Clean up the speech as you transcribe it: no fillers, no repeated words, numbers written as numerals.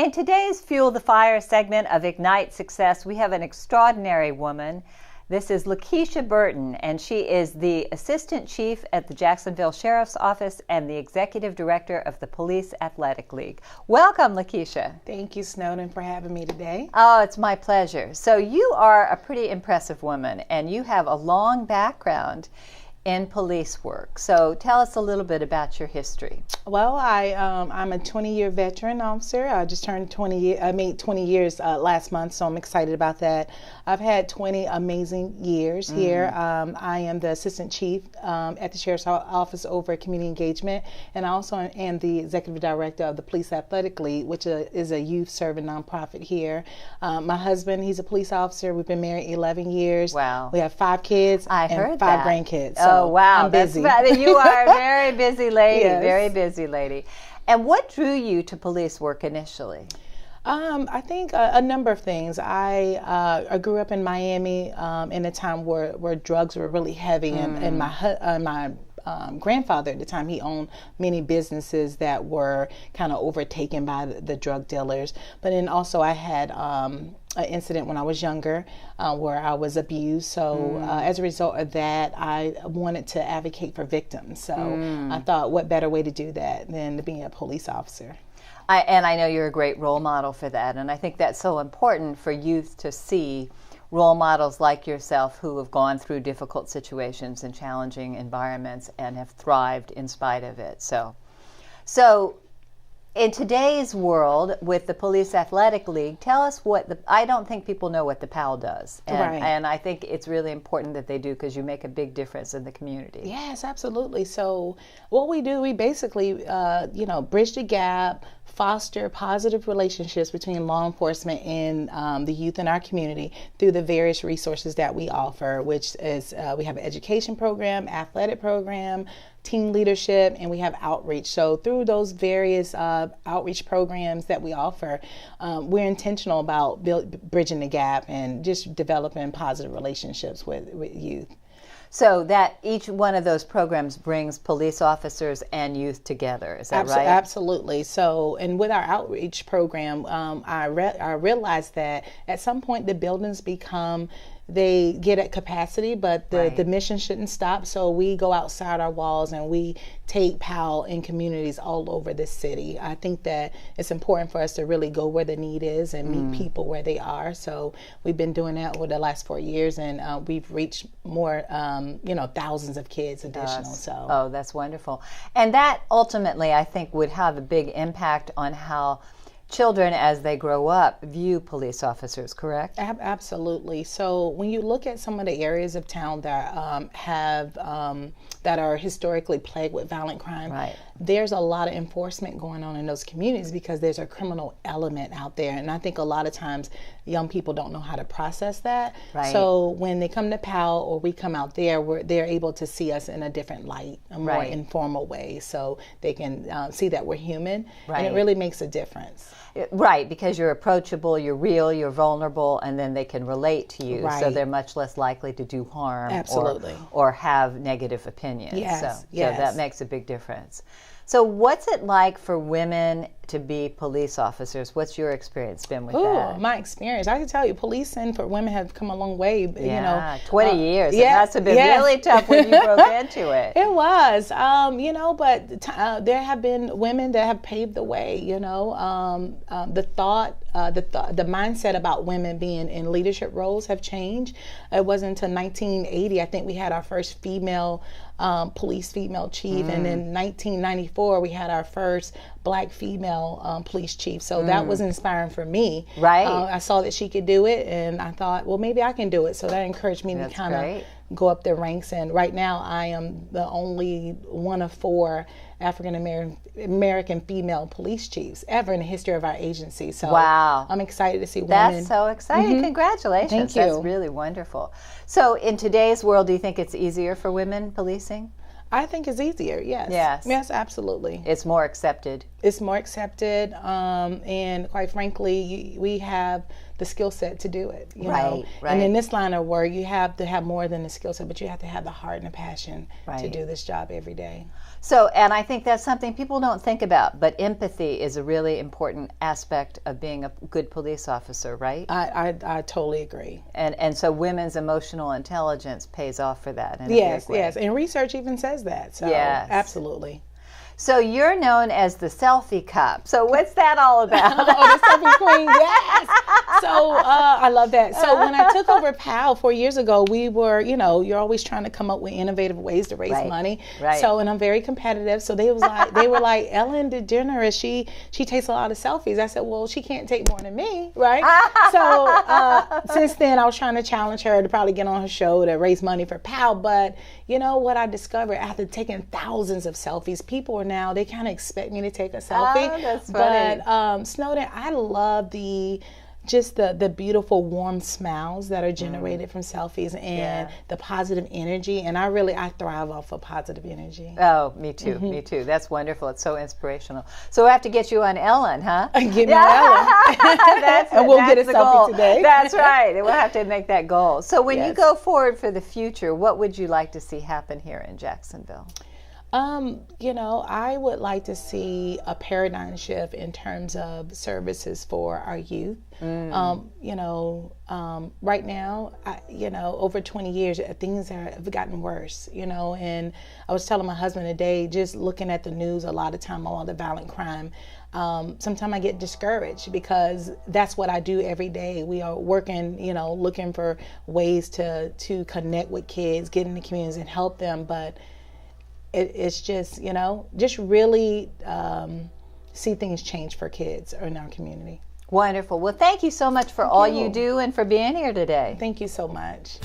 In today's Fuel the Fire segment of Ignite Success, we have an extraordinary woman. This is Lakesha Burton, and she is the Assistant Chief at the Jacksonville Sheriff's Office and the Executive Director of the Police Athletic League. Welcome, Lakesha. Thank you, Snowden, for having me today. Oh, it's my pleasure. So you are a pretty impressive woman, and you have a long background in police work. So tell us a little bit about your history. Well, I'm a 20-year veteran officer. I just turned 20 years last month, so I'm excited about that. I've had 20 amazing years here. I am the Assistant Chief at the Sheriff's Office over Community Engagement, and I also am the Executive Director of the Police Athletic League, which is a youth-serving nonprofit here. My husband, he's a police officer. We've been married 11 years. Wow. We have 5 kids and 5 grandkids. Oh, wow. I'm busy. You are a very busy lady, Yes. very busy lady. And what drew you to police work initially? I think a number of things. I grew up in Miami in a time where drugs were really heavy, and my grandfather at the time, he owned many businesses that were kind of overtaken by the drug dealers. But then also I had an incident when I was younger where I was abused. So as a result of that, I wanted to advocate for victims. So I thought, what better way to do that than to be a police officer? And I know you're a great role model for that. And I think that's so important for youth to see role models like yourself who have gone through difficult situations and challenging environments and have thrived in spite of it. So in today's world with the Police Athletic League, tell us I don't think people know what the PAL does. And I think it's really important that they do, because you make a big difference in the community. Yes, absolutely. So what we do, we basically, bridge the gap, foster positive relationships between law enforcement and the youth in our community through the various resources that we offer, which is we have an education program, athletic program, team leadership, and we have outreach. So through those various outreach programs that we offer, we're intentional about bridging the gap and just developing positive relationships with youth. So that each one of those programs brings police officers and youth together, is that right? Absolutely. So, and with our outreach program, I realized that at some point the buildings they get at capacity, but the mission shouldn't stop. So we go outside our walls and we take PAL in communities all over the city. I think that it's important for us to really go where the need is and meet people where they are. So we've been doing that over the last 4 years, and we've reached more, thousands of kids additional. So. Oh, that's wonderful. And that ultimately, I think, would have a big impact on how children, as they grow up, view police officers, correct? Absolutely. So when you look at some of the areas of town that that are historically plagued with violent crime, there's a lot of enforcement going on in those communities because there's a criminal element out there. And I think a lot of times young people don't know how to process that. Right. So when they come to PAL or we come out there, they're able to see us in a different light, a more informal way, so they can see that we're human. And it really makes a difference. Right, because you're approachable, you're real, you're vulnerable, and then they can relate to you. So they're much less likely to do harm or have negative opinions. So that makes a big difference. So what's it like for women to be police officers? What's your experience been with that? My experience, I can tell you, policing for women have come a long way. 20 years. It must have been really tough when you broke into it. It was, but there have been women that have paved the way. The mindset about women being in leadership roles have changed. It wasn't until 1980, I think, we had our first female police female chief, and in 1994 we had our first Black female police chief. So that was inspiring for me. I saw that she could do it, and I thought, well, maybe I can do it. So that encouraged me to kind of go up the ranks. And right now I am the only one of 4 African American female police chiefs ever in the history of our agency. So I'm excited to see women. That's so exciting. Congratulations. Thank you. That's really wonderful. So in today's world, do you think it's easier for women policing? I think it's easier, yes. Yes, absolutely. It's more accepted. It's more accepted, and quite frankly, we have the skill set to do it. You right, know? Right. And in this line of work, you have to have more than the skill set, but you have to have the heart and the passion to do this job every day. So, and I think that's something people don't think about, but empathy is a really important aspect of being a good police officer, right? I totally agree. And so women's emotional intelligence pays off for that in a big way. Yes, and research even says that. So, yes. Absolutely. So you're known as the selfie cop. So what's that all about? Oh, the selfie queen, yes. So I love that. So when I took over PAL 4 years ago, we were, you're always trying to come up with innovative ways to raise money. Right. So, and I'm very competitive. So they were like, Ellen DeGeneres, she takes a lot of selfies. I said, well, she can't take more than me, right? So since then, I was trying to challenge her to probably get on her show to raise money for PAL. But you know what I discovered after taking thousands of selfies, people are now, they kind of expect me to take a selfie. Oh, that's funny. But Snowden, I love the beautiful warm smiles that are generated from selfies and the positive energy. And I thrive off of positive energy. Oh, me too. Mm-hmm. Me too. That's wonderful. It's so inspirational. So I have to get you on Ellen, huh? Get me on Ellen. And we'll get a selfie today. That's right. We'll have to make that goal. So when you go forward for the future, what would you like to see happen here in Jacksonville? I would like to see a paradigm shift in terms of services for our youth. Right now, over 20 years, things have gotten worse, and I was telling my husband today, just looking at the news a lot of time, all the violent crime, sometimes I get discouraged because that's what I do every day. We are working, looking for ways to connect with kids, get in the communities and help them, but it's just, just really see things change for kids in our community. Wonderful. Well, thank you so much for all you do and for being here today. Thank you so much.